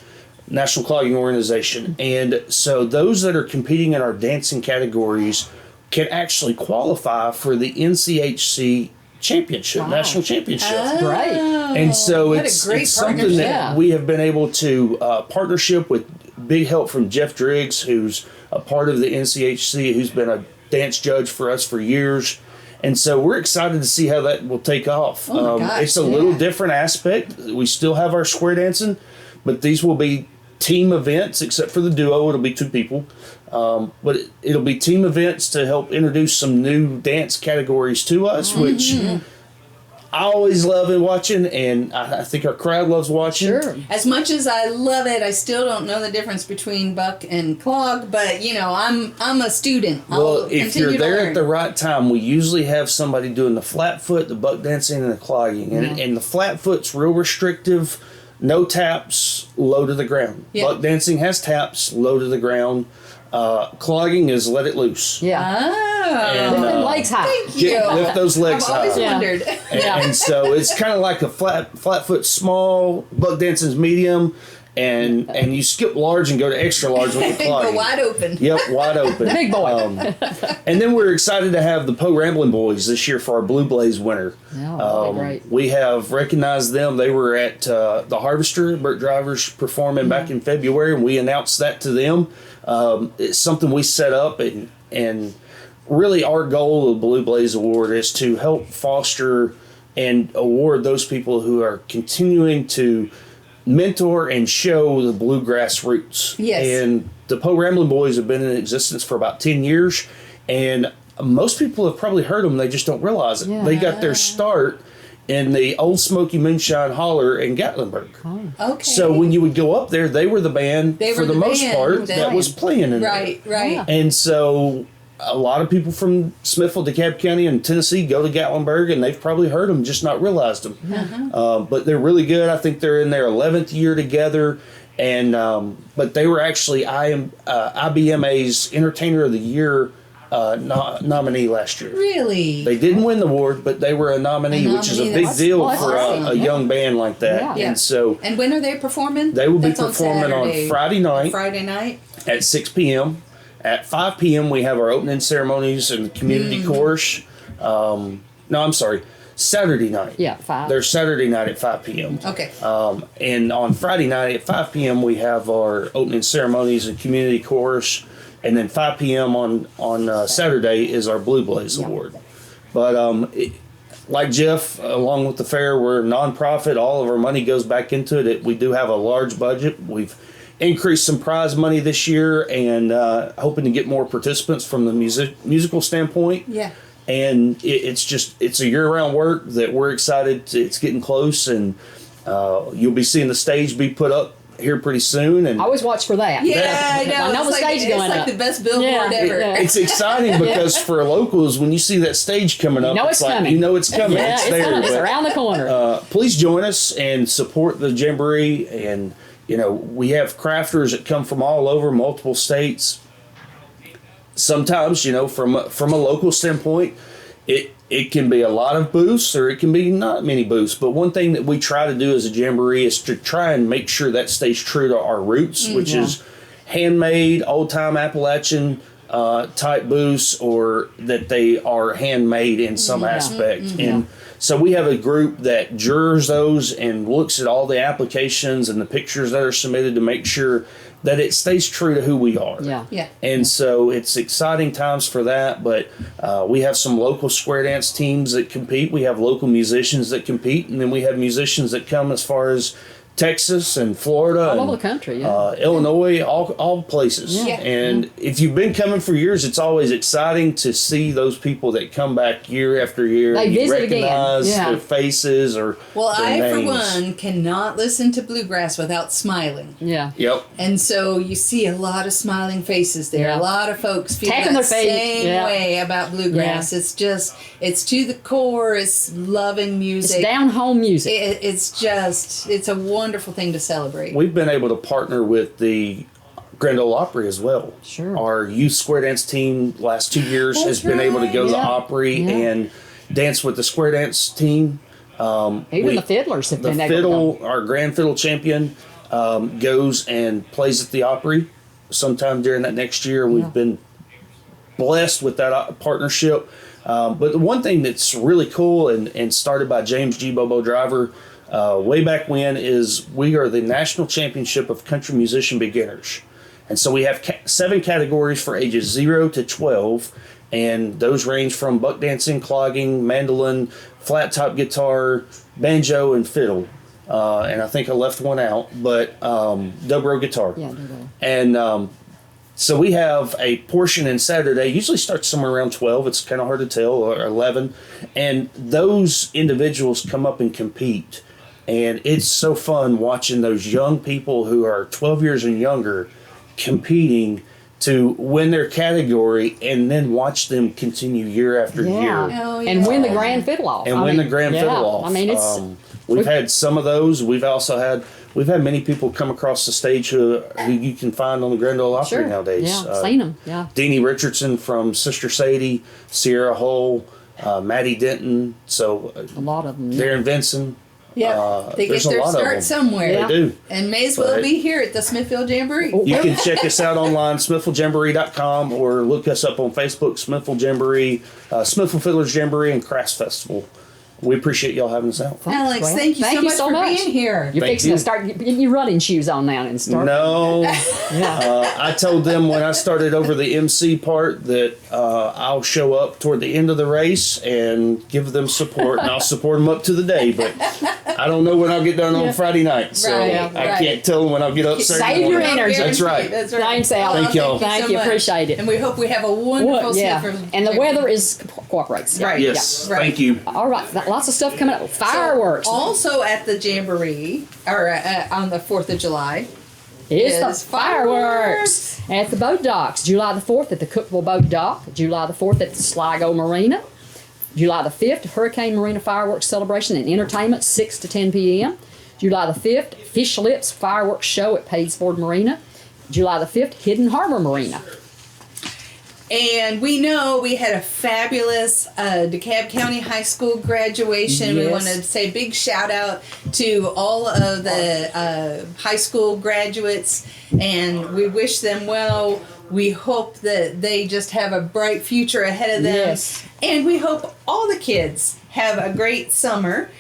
National Clogging Organization. And so those that are competing in our dancing categories can actually qualify for the NCHC championship, national championship. Great. And so what a it's great something partnership. that we have been able to partnership with big help from Jeff Driggs, who's a part of the NCHC, who's been a dance judge for us for years. And so we're excited to see how that will take off. Oh my gosh, it's a little different aspect. We still have our square dancing, but these will be team events, except for the duo. It'll be 2 people. But it'll be team events to help introduce some new dance categories to us, which I always love watching, and I think our crowd loves watching. Sure. As much as I love it, I still don't know the difference between buck and clog. But you know, I'm a student. Well, I'll if continue you're to there learn. at the right time, we usually have somebody doing the flat foot, the buck dancing, and the clogging. And the flat foot's real restrictive. No taps, low to the ground. Yeah. Buck dancing has taps, low to the ground. Clogging is let it loose. Yeah. Oh, Lift them legs high. Thank you. Lift those legs I've always high. Yeah. wondered. And so it's kind of like a flat-foot small, buck dancing's medium, and you skip large and go to extra large with the Go clogging. wide open. Yep, wide open. Big boy. And then we're excited to have the Poe Ramblin' Boys this year for our Blue Blaze winter. Yeah, that'd be great. We have recognized them. They were at the Harvester, Burt Drivers performing back in February, and we announced that to them. It's something we set up, and really our goal of the Blue Blaze Award is to help foster and award those people who are continuing to mentor and show the bluegrass roots. Yes. And the Poe Ramblin' Boys have been in existence for about 10 years, and most people have probably heard them, they just don't realize it. Yeah. They got their start in the Old Smoky Moonshine Holler in Gatlinburg. Okay. So when you would go up there, they were the band They for were the the most band part that- that was playing in there. Right, right. Yeah. And so a lot of people from Smithville, DeKalb County, and Tennessee go to Gatlinburg, and they've probably heard them, just not realized them. But they're really good. I think they're in their 11th year together, and but they were actually IBMA's Entertainer of the Year nominee last year. Really? They didn't win the award, but they were a nominee, which is a nominee, big that's- deal that's for awesome. a young band like that. Yeah. Yeah. And so And when are they performing? they will be That's performing on Saturday. Friday night Friday night? at 6 p.m. At 5 p.m. we have our opening ceremonies and the community chorus. No, I'm sorry, Saturday night. Yeah, 5. They're Saturday night at 5 p.m. Okay. And on Friday night at 5 p.m. we have our opening ceremonies and community chorus. And then 5 p.m. on Saturday is our Blue Blaze Award. But like Jeff, along with the fair, we're a nonprofit. All of our money goes back into it. We do have a large budget. We've increased some prize money this year, and hoping to get more participants from the musical standpoint. Yeah. And it's a year-round work that we're excited. It's getting close, and you'll be seeing the stage be put up here pretty soon. And I always watch for that. Yeah, I know. I know the It's stage like, going it's like up. the best billboard Yeah, ever. yeah. it's exciting because for locals, when you see that stage coming up, know it's like coming. you know it's coming. Yeah, it's it's, there. coming. It's But, around the corner. please join us and support the Jamboree. And we have crafters that come from all over, multiple states. Sometimes, from a local standpoint, it can be a lot of booths or it can be not many booths. But one thing that we try to do as a Jamboree is to try and make sure that stays true to our roots, which is handmade, old time Appalachian type booths, or that they are handmade in some aspect. And so we have a group that jurors those and looks at all the applications and the pictures that are submitted to make sure that it stays true to who we are. Yeah. Yeah. And so it's exciting times for that, but we have some local square dance teams that compete. We have local musicians that compete, and then we have musicians that come as far as Texas and Florida All and over the country, yeah. Illinois, all places. Yeah. And if you've been coming for years, it's always exciting to see those people that come back year after year. They and you visit again. recognize Yeah. their faces or Well, their I, for names. one, cannot listen to bluegrass without smiling. Yeah. Yep. And so you see a lot of smiling faces there. Yeah. A lot of folks feel Tapping that their feet. same Yeah. way about bluegrass. Yeah. It's to the core. It's loving It's music. down home music. It's a wonderful thing to celebrate. We've been able to partner with the Grand Ole Opry as well. Sure. Our youth square dance team last 2 years has been able to go to the Yeah. Opry Yeah. and dance with the square dance team. Even the fiddlers have The been able to fiddle, our grand fiddle champion, goes and plays at the Opry sometime during that next year. We've been blessed with that partnership. But the one thing that's really cool and started by James G. Bobo Driver way back when is we are the National Championship of Country Musician Beginners. And so we have 7 categories for ages 0 to 12. And those range from buck dancing, clogging, mandolin, flat top guitar, banjo, and fiddle. And I think I left one out, but dobro guitar. Yeah, dobro. And so we have a portion in Saturday, usually starts somewhere around 12. It's kind of hard to tell, or 11. And those individuals come up and compete. And it's so fun watching those young people who are 12 years and younger competing to win their category and then watch them continue year after Yeah. year. Oh, And yeah. win the grand fiddle off. And I win mean, the grand yeah. fiddle off. I mean, it's We've had some of those. We've also had we've had many people come across the stage who you can find on the Grand Ole Opry nowadays. Yeah, seen them. Yeah. Deanie Richardson from Sister Sadie, Sierra Hull, Maddie Denton. So A lot of them. Darren Vinson. Yeah, they get there's a their lot of start them. somewhere. Yeah. They do. And may as well But- be here at the Smithfield Jamboree. You can check us out online, SmithvilleJamboree.com, or look us up on Facebook, Smithville Jamboree, Smithville Fiddlers Jamboree, and Crafts Festival. We appreciate y'all having us out. Alex, Well, thank you so much for being here. You're Thank fixing you. to start getting your running shoes on now and start. No, Yeah. I told them when I started over the MC part that I'll show up toward the end of the race and give them support, and I'll support them up to the day. But I don't know when I'll get done on Friday night, so Right, I right. can't tell them when I'll get up Saturday Save your morning. energy. That's right. That's right. Thanks, Al. Thank y'all. Thank so you. much. Appreciate it. And we hope we have a wonderful Yeah. Smithfield And the Jamboree. weather is cooperates. Yeah. Right. Yes, Right. thank you. All right. Lots of stuff coming up. Fireworks. Also at the Jamboree, or on the 4th of July, It's the is fireworks at the boat docks. July the 4th at the Cookville Boat Dock. July the 4th at the Sligo Marina. July the 5th, Hurricane Marina Fireworks Celebration and Entertainment, 6 to 10 p.m. July the 5th, Fish Lips Fireworks Show at Padesford Marina. July the 5th, Hidden Harbor Marina. And we know we had a fabulous DeKalb County High School graduation. We Yes. want to say big shout out to all of the high school graduates, and we wish them well. We hope that they just have a bright future ahead of them. Yes. And we hope all the kids have a great summer.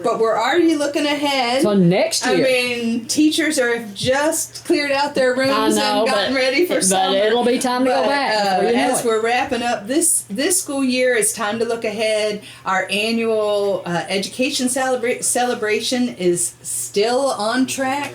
But we're already looking ahead. So next I year. mean, teachers are just cleared out their rooms and gotten ready for summer. But it'll be time to go But, back. before you know as it. we're wrapping up this school year, it's time to look ahead. Our annual education celebration is still on track.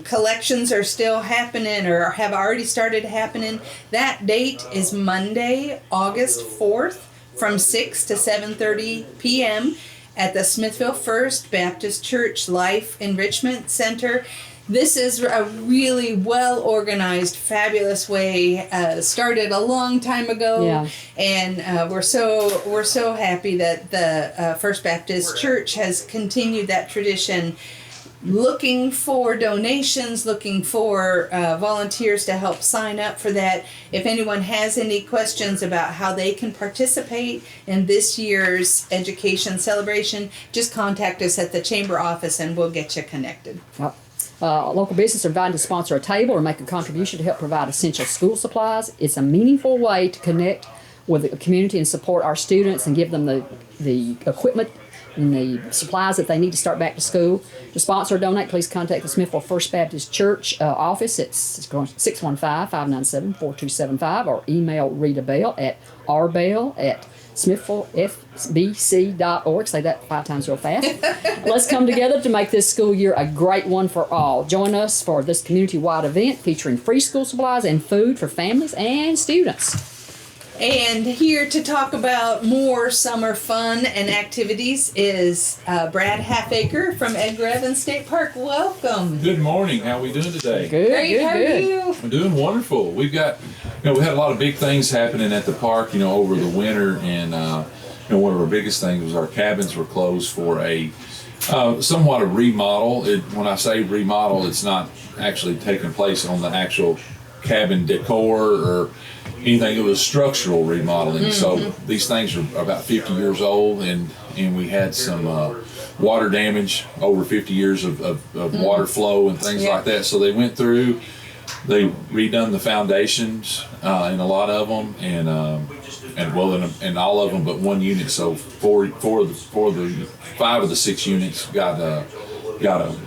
Collections are still happening or have already started happening. That date is Monday, August 4th from 6 to 7:30 p.m. at the Smithville First Baptist Church Life Enrichment Center. This is a really well organized, fabulous way. Started a long time ago, Yeah. and we're so happy that the First Baptist Church has continued that tradition. Looking for donations, looking for volunteers to help sign up for that. If anyone has any questions about how they can participate in this year's education celebration, just contact us at the chamber office and we'll get you connected. Yep. Local business are invited to sponsor a table or make a contribution to help provide essential school supplies. It's a meaningful way to connect with the community and support our students and give them the equipment and the supplies that they need to start back to school. To sponsor or donate, please contact the Smithville First Baptist Church office at 615-597-4275 or email Rita Bell at rbell@smithvillefbc.org. Say that 5 times real fast. Let's come together to make this school year a great one for all. Join us for this community-wide event featuring free school supplies and food for families and students. And here to talk about more summer fun and activities is Brad Halfacre from Edgar Evans State Park. Welcome. Good morning. How are we doing today? Good, Great, good, how are good. you? We're doing wonderful. We've got, we had a lot of big things happening at the park, over the winter, and one of our biggest things was our cabins were closed for a somewhat a remodel. When I say remodel, it's not actually taking place on the actual cabin decor or anything. It was structural remodeling. So these things are about 50 years old, and we had some water damage, over 50 years of water flow and things like that. So they went through, they redone the foundations in a lot of them, and all of them but one unit. So four of the 5 of the 6 units got a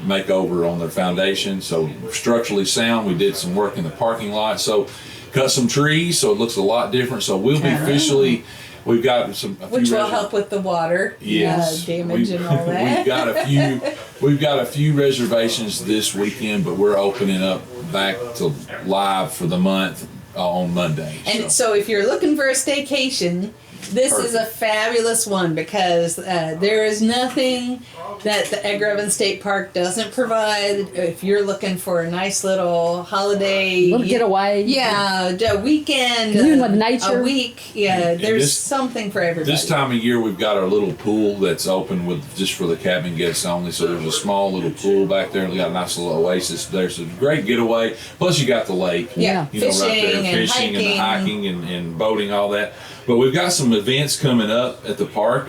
makeover on their foundation. So structurally sound. We did some work in the parking lot. So cut some trees, so it looks a lot different. So we'll be officially, we've got a few Which will help with the water damage and all that. we've got a few reservations this weekend, but we're opening up back to live for the month on Monday. And so if you're looking for a staycation, This is a fabulous one because there is nothing that the Egg Grove State Park doesn't provide. If you're looking for a nice little holiday, Little getaway. yeah, a weekend, Communing with nature. a week, yeah, there's this- something for everybody. This time of year, we've got our little pool that's open with just for the cabin guests only. So there's a small little pool back there, and we got a nice little oasis. There's a great getaway. Plus, you got the lake. Yeah, you know, right there, fishing and fishing and hiking. hiking and boating, all that. But we've got some events coming up at the park.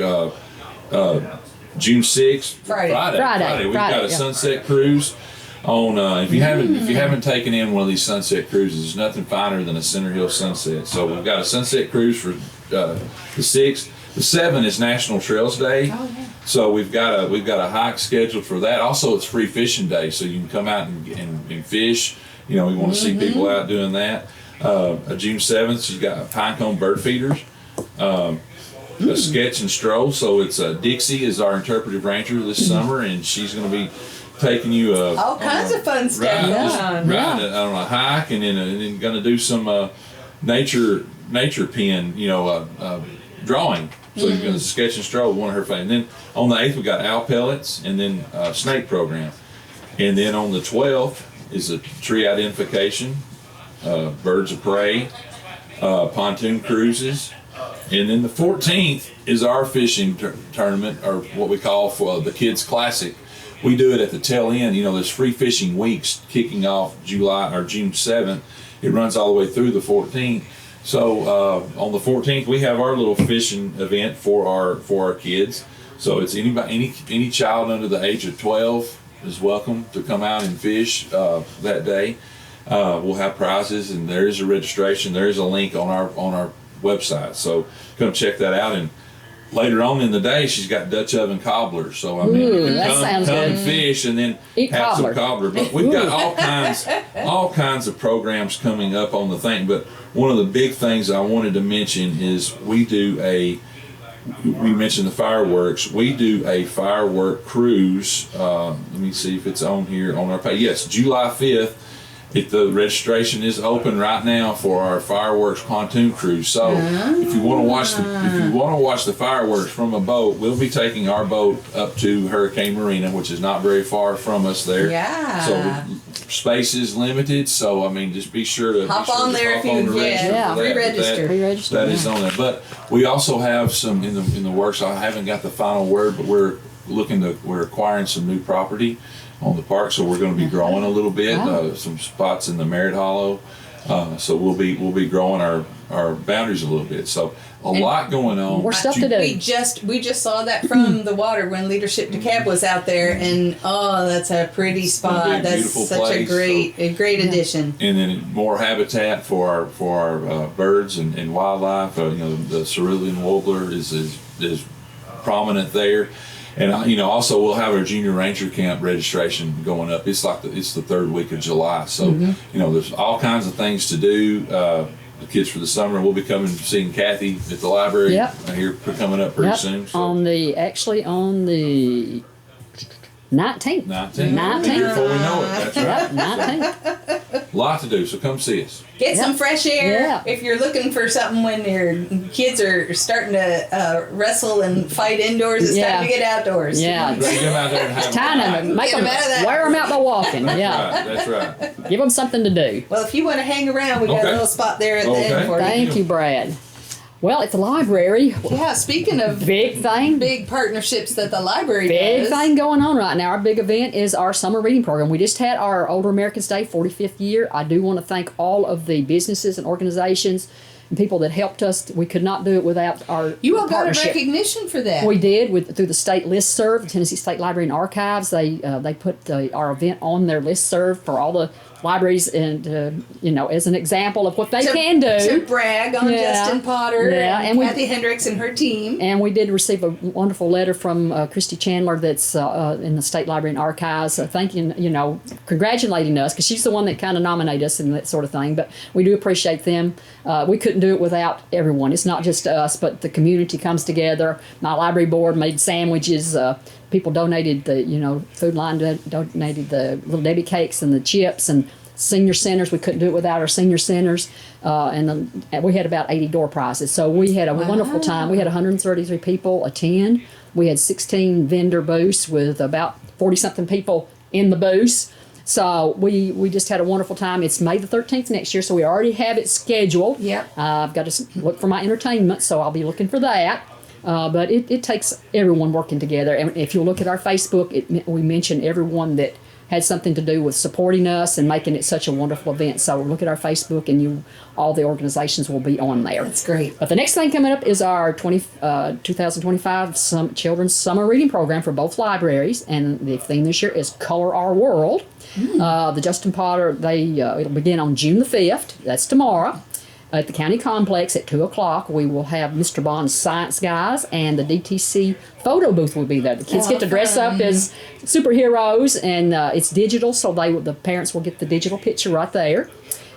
June 6th, Friday. We've got a yeah. sunset cruise. On if you haven't taken in one of these sunset cruises, there's nothing finer than a Center Hill sunset. So we've got a sunset cruise for the 6th. The 7th is National Trails Day. Oh, yeah. So we've got a hike scheduled for that. Also, it's free fishing day, so you can come out and fish. You know, we want to see people out doing that. June 7th, you've got Pinecone Bird Feeders. A sketch and stroll. So it's Dixie is our interpretive ranger this summer, and she's going to be taking you All kinds of fun stuff right, going on. on a hike, and then going to do some nature pen, drawing. So you're going to sketch and stroll, one of her favorites. And then on the 8th we got owl pellets, and then snake program, and then on the 12th is a tree identification, birds of prey, pontoon cruises. And then the 14th is our fishing tournament, or what we call for the Kids Classic. We do it at the tail end. You know, there's free fishing weeks kicking off June 7th. It runs all the way through the 14th. So on the 14th, we have our little fishing event for our kids. So it's any child under the age of 12 is welcome to come out and fish that day. We'll have prizes, and there is a registration. There is a link on our website, so come check that out. And later on in the day, she's got Dutch oven cobbler. So I mean, Ooh, that sounds come good. fish and then Eat have cobbler. some cobbler. But we've got all kinds of programs coming up on the thing. But one of the big things I wanted to mention is we mentioned the fireworks. We do a firework cruise. Let me see if it's on here on our page. Yes, July 5th. The registration is open right now for our fireworks pontoon cruise. So if you want to watch the fireworks from a boat, we'll be taking our boat up to Hurricane Marina, which is not very far from us there. Yeah. So space is limited. So I mean, just be sure to Hop on there if you Yeah. Pre-register. Pre-register, That is yeah. on there. But we also have some in the works. I haven't got the final word, but we're acquiring some new property on the park, so we're going to be growing a little bit. Wow. Some spots in the Merritt Hollow. So we'll be growing our boundaries a little bit. So a lot going on. More stuff to do. We just saw that from the water when Leadership DeKalb was out there, and that's a pretty spot. It's gonna be a That's beautiful such place, a great addition. And then more habitat for our birds and wildlife. The cerulean warbler is prominent there. And also we'll have our junior ranger camp registration going up. It's the third week of July, so there's all kinds of things to do. The kids for the summer. We'll be coming seeing Kathy at the library. Yep. Here coming up pretty Yep. soon. So. On the 19th. 19th. Before we know it. That's right. 19th. A lot to do. So come see us. Get some fresh air. Yeah. If you're looking for something when your kids are starting to wrestle and fight indoors, it's Yeah. time to get outdoors. Yeah. Get them out there and have Time to make Get them 'em out of that. wear them out by walking. Yeah. Right, that's right. Give them something to do. Well, if you want to hang around, we got Okay. a little spot there at the Okay. end for you. Thank you, Brad. Well, at the library, Yeah, speaking of big thing. big partnerships that the library Big does. thing going on right now. Our big event is our summer reading program. We just had our Older Americans Day, 45th year. I do want to thank all of the businesses and organizations and people that helped us. We could not do it without our You all got a partnership. recognition for that. We did through the state listserv, the Tennessee State Library and Archives. They put our event on their listserv for all the libraries, and as an example of what they can do. To brag on Yeah. Justin Potter Yeah, and and Kathy Hendricks and her team. And we did receive a wonderful letter from Christy Chandler that's in the State Library and Archives, thanking, congratulating us, because she's the one that kind of nominated us and that sort of thing. But we do appreciate them. We couldn't do it without everyone. It's not just us, but the community comes together. My library board made sandwiches. People donated the, food line donated the little Debbie cakes and the chips, and senior centers. We couldn't do it without our senior centers. And we had about 80 door prizes. So we had a wonderful time. We had 133 people attend. We had 16 vendor booths with about 40-something people in the booths. So we just had a wonderful time. It's May the 13th next year, so we already have it scheduled. Yep. I've got to look for my entertainment, so I'll be looking for that. But it takes everyone working together. And if you look at our Facebook, we mention everyone that had something to do with supporting us and making it such a wonderful event. So look at our Facebook, and all the organizations will be on there. That's great. But the next thing coming up is our 2025 Children's Summer Reading Program for both libraries, and the theme this year is Color Our World. The Justin Potter, it'll begin on June the 5th. That's tomorrow. At the county complex at 2:00, we will have Mr. Bond's Science Guys, and the DTC photo booth will be there. The kids get to dress up as superheroes, and it's digital, so the parents will get the digital picture right there.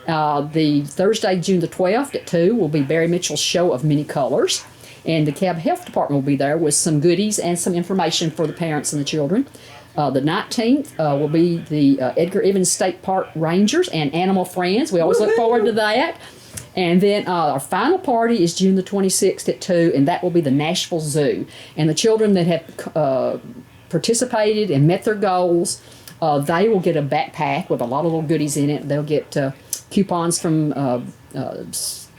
The Thursday, June the 12th at 2 will be Barry Mitchell's Show of Many Colors, and the DeKalb Health Department will be there with some goodies and some information for the parents and the children. The 19th will be the Edgar Evans State Park Rangers and Animal Friends. We always look forward to that. And then our final party is June the 26th at 2, and that will be the Nashville Zoo. And the children that have participated and met their goals, they will get a backpack with a lot of little goodies in it. They'll get coupons from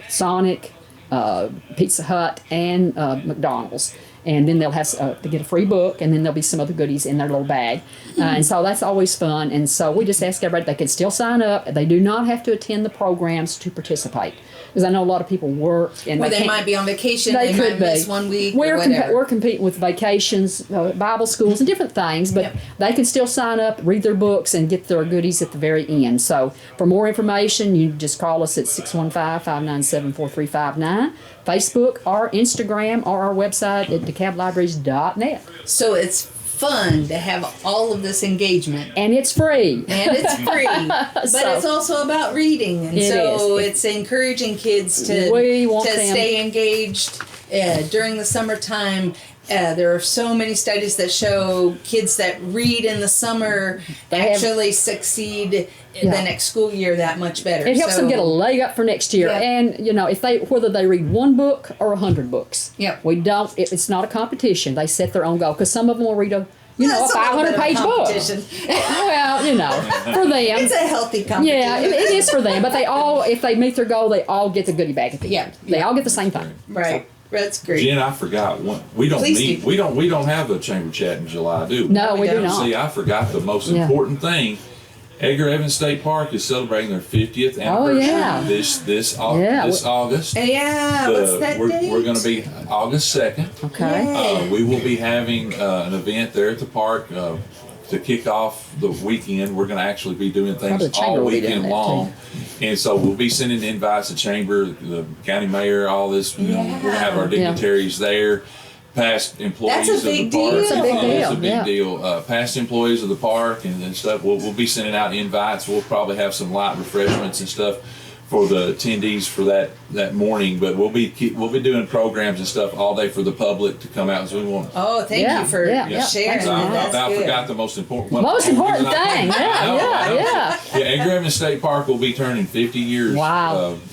Sonic, Pizza Hut, and McDonald's. And then they'll have to get a free book, and then there'll be some other goodies in their little bag. And so that's always fun. And so we just ask everybody, they can still sign up. They do not have to attend the programs to participate. Because I know a lot of people work. And they might be on vacation. They might miss 1 week we're or whatever. We're competing with vacations, Bible schools, and different things. But they can still sign up, read their books, and get their goodies at the very end. So for more information, you just call us at 615-597-4359. Facebook or Instagram or our website at DeKalbLibraries.net. So it's fun to have all of this engagement. And it's free. But it's also about reading. And it's encouraging kids to stay engaged during the summertime. There are so many studies that show kids that read in the summer actually succeed the next school year that much better. It helps them get a leg up for next year. Yeah. And, if whether they read one book or 100 books. Yeah. It's not a competition. They set their own goal. Because some of them will read a 500-page book. Well, for them. It's a healthy competition. Yeah, it is for them. But if they meet their goal, they all get the goodie bag at the end. They all get the same thing. Right. So. That's great. Jen, I forgot one. We don't have a chamber chat in July, do we? No, we do not. See, I forgot the most important thing. Edgar Evans State Park is celebrating their 50th anniversary this August. Yeah, what's that date? We're going to be August 2nd. Okay. We will be having an event there at the park to kick off the weekend. We're going to actually be doing things all weekend long. And so we'll be sending invites to Chamber, the county mayor, all this. We're going to have our dignitaries there. Past employees of the park. That's a big deal. It's a big deal. Past employees of the park and stuff. We'll be sending out invites. We'll probably have some light refreshments and stuff for the attendees for that morning. But we'll be doing programs and stuff all day for the public to come out. So we want. Oh, thank you for sharing. So I forgot the most important one. Most important thing. Yeah. Edgar Evans State Park will be turning 50 years.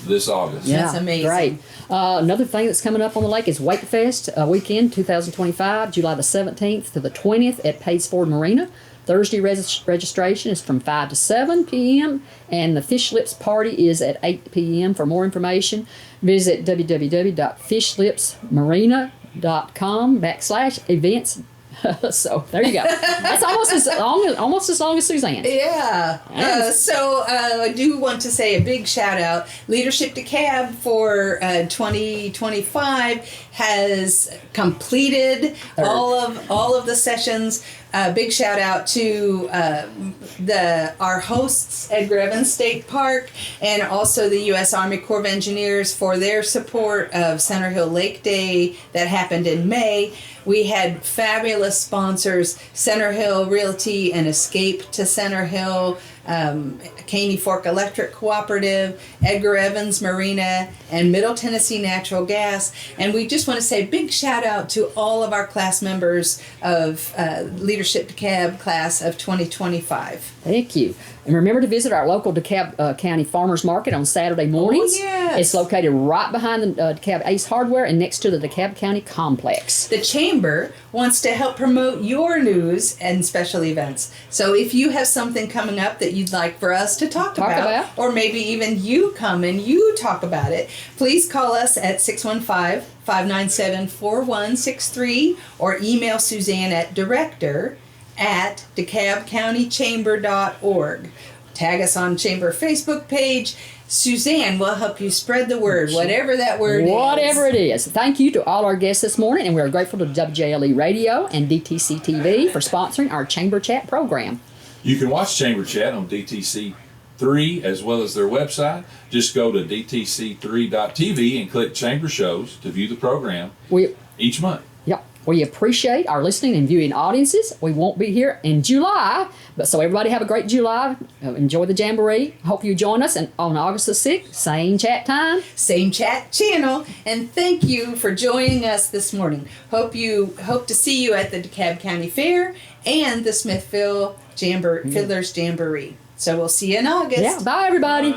This August. Yeah, that's amazing. Great. Another thing that's coming up on the lake is Wake Fest weekend 2025, July the 17th to the 20th at Pace Ford Marina. Thursday registration is from 5 to 7 p.m. and the Fish Lips party is at 8 p.m. For more information, visit www.fishlipsmarina.com/events. So there you go. That's almost as long as Suzanne. Yeah. I do want to say a big shout out. Leadership DeKalb for 2025 has completed all of the sessions. Big shout out to our hosts, Edgar Evans State Park, and also the U.S. Army Corps of Engineers for their support of Center Hill Lake Day that happened in May. We had fabulous sponsors, Center Hill Realty and Escape to Center Hill, Caney Fork Electric Cooperative, Edgar Evans Marina, and Middle Tennessee Natural Gas. And we just want to say a big shout out to all of our class members of Leadership DeKalb class of 2025. Thank you. And remember to visit our local DeKalb County Farmers Market on Saturday mornings. yes. It's located right behind the DeKalb Ace Hardware and next to the DeKalb County Complex. The Chamber wants to help promote your news and special events. So if you have something coming up that you'd like for us to talk about, or maybe even you come and you talk about it, please call us at 615-597-4163 or email Suzanne at director@DeKalbCountyChamber.org. Tag us on Chamber Facebook page. Suzanne will help you spread the word, whatever that word is. Whatever it is. Thank you to all our guests this morning, and we are grateful to WJLE Radio and DTC TV for sponsoring our Chamber Chat program. You can watch Chamber Chat on DTC 3 as well as their website. Just go to DTC3.tv and click Chamber Shows to view the program each month. We appreciate our listening and viewing audiences. We won't be here in July, but so everybody have a great July. Enjoy the Jamboree. Hope you join us on August the 6th, same chat time. Same chat channel. And thank you for joining us this morning. Hope to see you at the DeKalb County Fair and the Smithville Fiddlers Jamboree. So we'll see you in August. Yeah, bye everybody.